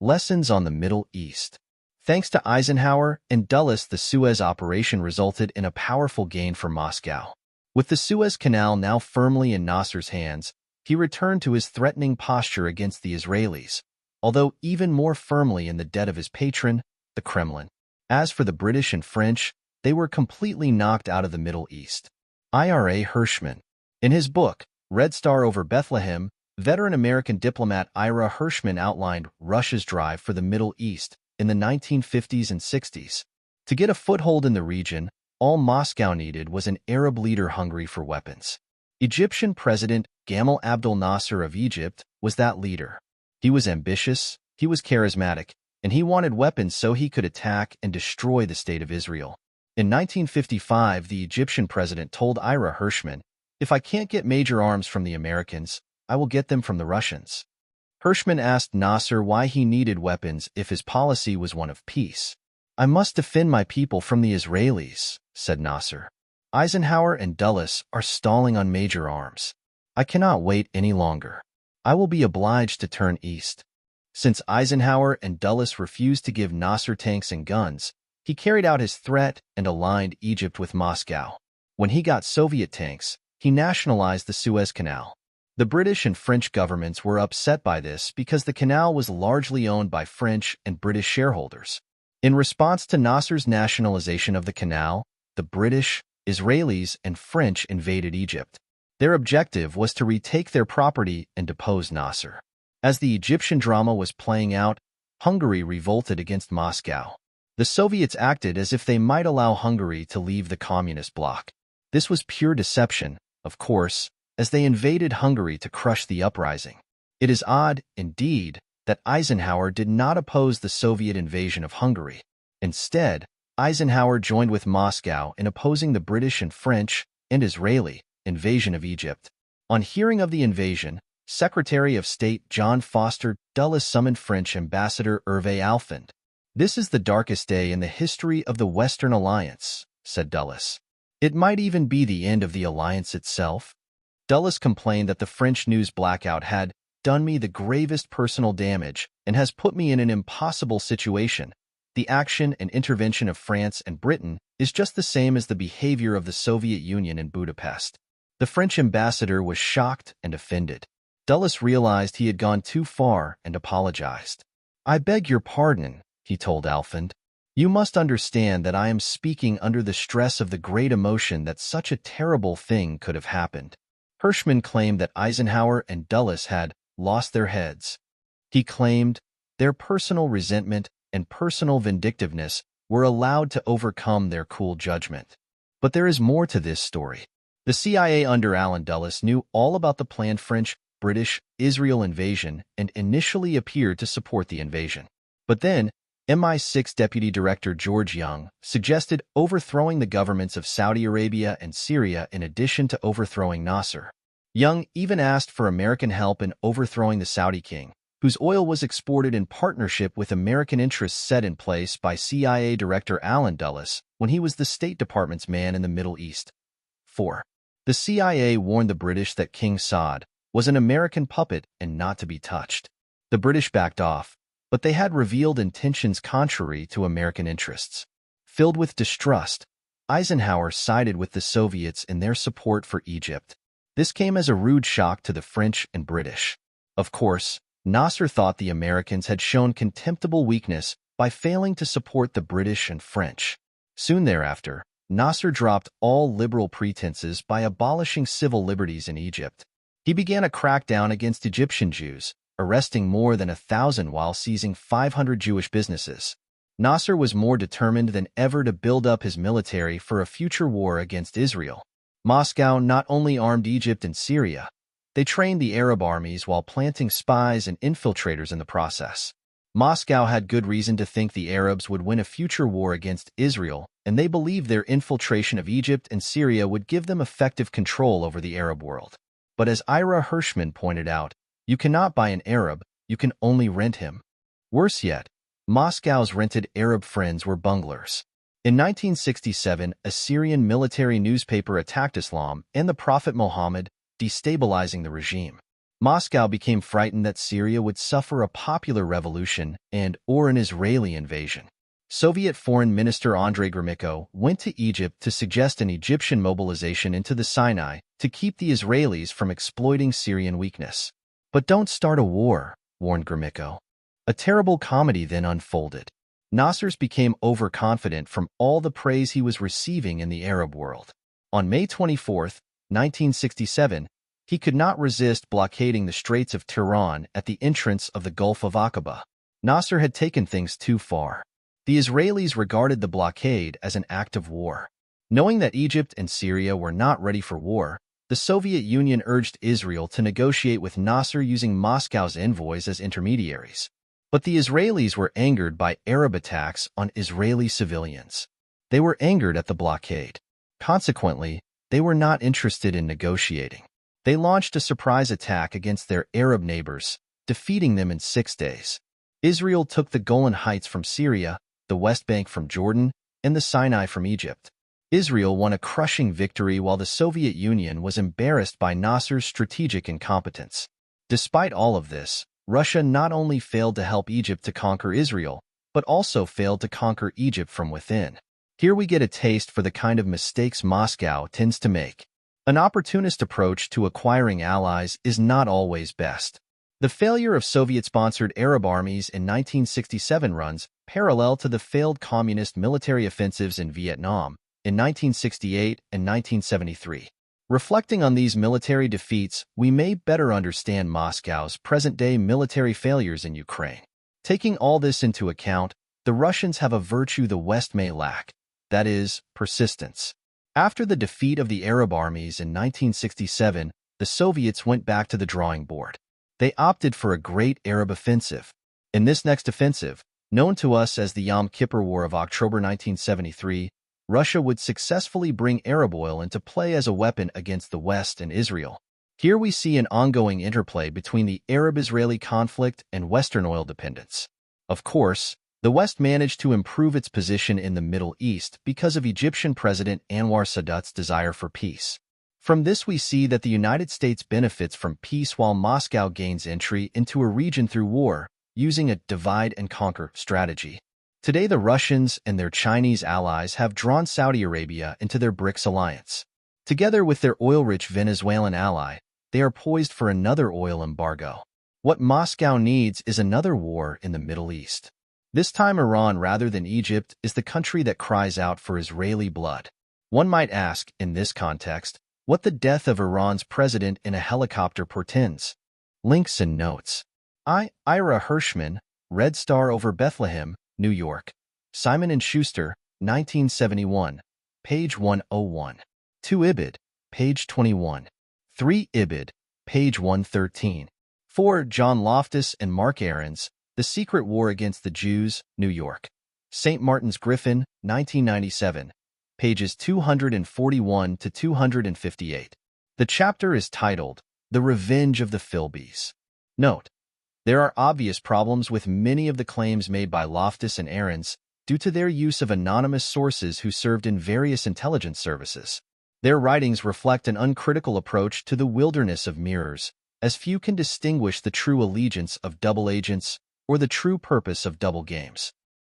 Lessons on the Middle East. Thanks to Eisenhower and Dulles, the Suez operation resulted in a powerful gain for Moscow. With the Suez Canal now firmly in Nasser's hands, he returned to his threatening posture against the Israelis, although even more firmly in the debt of his patron, the Kremlin. As for the British and French, they were completely knocked out of the Middle East. Ira Hirschman. In his book, Red Star over Bethlehem, veteran American diplomat Ira Hirschman outlined Russia's drive for the Middle East in the 1950s and 60s. To get a foothold in the region, all Moscow needed was an Arab leader hungry for weapons. Egyptian President Gamal Abdel Nasser of Egypt was that leader. He was ambitious, he was charismatic, and he wanted weapons so he could attack and destroy the state of Israel. In 1955, the Egyptian president told Ira Hirschman, "If I can't get major arms from the Americans, I will get them from the Russians." Hirschman asked Nasser why he needed weapons if his policy was one of peace. "I must defend my people from the Israelis," said Nasser. "Eisenhower and Dulles are stalling on major arms. I cannot wait any longer. I will be obliged to turn east." Since Eisenhower and Dulles refused to give Nasser tanks and guns, he carried out his threat and aligned Egypt with Moscow. When he got Soviet tanks, he nationalized the Suez Canal. The British and French governments were upset by this because the canal was largely owned by French and British shareholders. In response to Nasser's nationalization of the canal, the British, Israelis, and French invaded Egypt. Their objective was to retake their property and depose Nasser. As the Egyptian drama was playing out, Hungary revolted against Moscow. The Soviets acted as if they might allow Hungary to leave the communist bloc. This was pure deception, of course, as they invaded Hungary to crush the uprising. It is odd, indeed, that Eisenhower did not oppose the Soviet invasion of Hungary. Instead, Eisenhower joined with Moscow in opposing the British and French and Israeli invasion of Egypt. On hearing of the invasion, Secretary of State John Foster Dulles summoned French Ambassador Hervé Alphand. "This is the darkest day in the history of the Western Alliance," said Dulles. "It might even be the end of the alliance itself." Dulles complained that the French news blackout had done me the gravest personal damage and has put me in an impossible situation. The action and intervention of France and Britain is just the same as the behavior of the Soviet Union in Budapest. The French ambassador was shocked and offended. Dulles realized he had gone too far and apologized. "I beg your pardon," he told Alphand. "You must understand that I am speaking under the stress of the great emotion that such a terrible thing could have happened." Hirschman claimed that Eisenhower and Dulles had lost their heads. He claimed their personal resentment and personal vindictiveness were allowed to overcome their cool judgment. But there is more to this story. The CIA under Allen Dulles knew all about the planned French, British, Israel invasion and initially appeared to support the invasion. But then, MI6 Deputy Director George Young suggested overthrowing the governments of Saudi Arabia and Syria in addition to overthrowing Nasser. Young even asked for American help in overthrowing the Saudi king, whose oil was exported in partnership with American interests set in place by CIA Director Allen Dulles when he was the State Department's man in the Middle East. 4. The CIA warned the British that King Saud was an American puppet and not to be touched. The British backed off, but they had revealed intentions contrary to American interests. Filled with distrust, Eisenhower sided with the Soviets in their support for Egypt. This came as a rude shock to the French and British. Of course, Nasser thought the Americans had shown contemptible weakness by failing to support the British and French. Soon thereafter, Nasser dropped all liberal pretenses by abolishing civil liberties in Egypt. He began a crackdown against Egyptian Jews, arresting more than 1,000 while seizing 500 Jewish businesses. Nasser was more determined than ever to build up his military for a future war against Israel. Moscow not only armed Egypt and Syria, they trained the Arab armies while planting spies and infiltrators in the process. Moscow had good reason to think the Arabs would win a future war against Israel, and they believed their infiltration of Egypt and Syria would give them effective control over the Arab world. But as Ira Hirschman pointed out, you cannot buy an Arab, you can only rent him. Worse yet, Moscow's rented Arab friends were bunglers. In 1967, a Syrian military newspaper attacked Islam and the Prophet Muhammad, destabilizing the regime. Moscow became frightened that Syria would suffer a popular revolution or an Israeli invasion. Soviet Foreign Minister Andrei Gromyko went to Egypt to suggest an Egyptian mobilization into the Sinai to keep the Israelis from exploiting Syrian weakness. But don't start a war, warned Gromyko. A terrible comedy then unfolded. Nasser became overconfident from all the praise he was receiving in the Arab world. On May 24, 1967, he could not resist blockading the Straits of Tiran at the entrance of the Gulf of Aqaba. Nasser had taken things too far. The Israelis regarded the blockade as an act of war. Knowing that Egypt and Syria were not ready for war, the Soviet Union urged Israel to negotiate with Nasser using Moscow's envoys as intermediaries. But the Israelis were angered by Arab attacks on Israeli civilians. They were angered at the blockade. Consequently, they were not interested in negotiating. They launched a surprise attack against their Arab neighbors, defeating them in 6 days. Israel took the Golan Heights from Syria, the West Bank from Jordan, and the Sinai from Egypt. Israel won a crushing victory while the Soviet Union was embarrassed by Nasser's strategic incompetence. Despite all of this, Russia not only failed to help Egypt to conquer Israel, but also failed to conquer Egypt from within. Here we get a taste for the kind of mistakes Moscow tends to make. An opportunist approach to acquiring allies is not always best. The failure of Soviet-sponsored Arab armies in 1967 runs parallel to the failed communist military offensives in Vietnam in 1968 and 1973. Reflecting on these military defeats, we may better understand Moscow's present-day military failures in Ukraine. Taking all this into account, the Russians have a virtue the West may lack, that is, persistence. After the defeat of the Arab armies in 1967, the Soviets went back to the drawing board. They opted for a great Arab offensive. In this next offensive, known to us as the Yom Kippur War of October 1973, Russia would successfully bring Arab oil into play as a weapon against the West and Israel. Here we see an ongoing interplay between the Arab-Israeli conflict and Western oil dependence. Of course, the West managed to improve its position in the Middle East because of Egyptian President Anwar Sadat's desire for peace. From this we see that the United States benefits from peace while Moscow gains entry into a region through war, using a divide-and-conquer strategy. Today the Russians and their Chinese allies have drawn Saudi Arabia into their BRICS alliance. Together with their oil-rich Venezuelan ally, they are poised for another oil embargo. What Moscow needs is another war in the Middle East. This time Iran rather than Egypt is the country that cries out for Israeli blood. One might ask, in this context, what the death of Iran's president in a helicopter portends. Links and notes. Ira Hirschman, Red Star over Bethlehem, New York. Simon & Schuster, 1971, page 101. 2 Ibid, page 21. 3 Ibid, page 113. 4 John Loftus and Mark Ahrens, The Secret War Against the Jews, New York. St. Martin's Griffin, 1997, pages 241 to 258. The chapter is titled, The Revenge of the Philbies. Note: there are obvious problems with many of the claims made by Loftus and Ahrens due to their use of anonymous sources who served in various intelligence services. Their writings reflect an uncritical approach to the wilderness of mirrors, as few can distinguish the true allegiance of double agents or the true purpose of double games.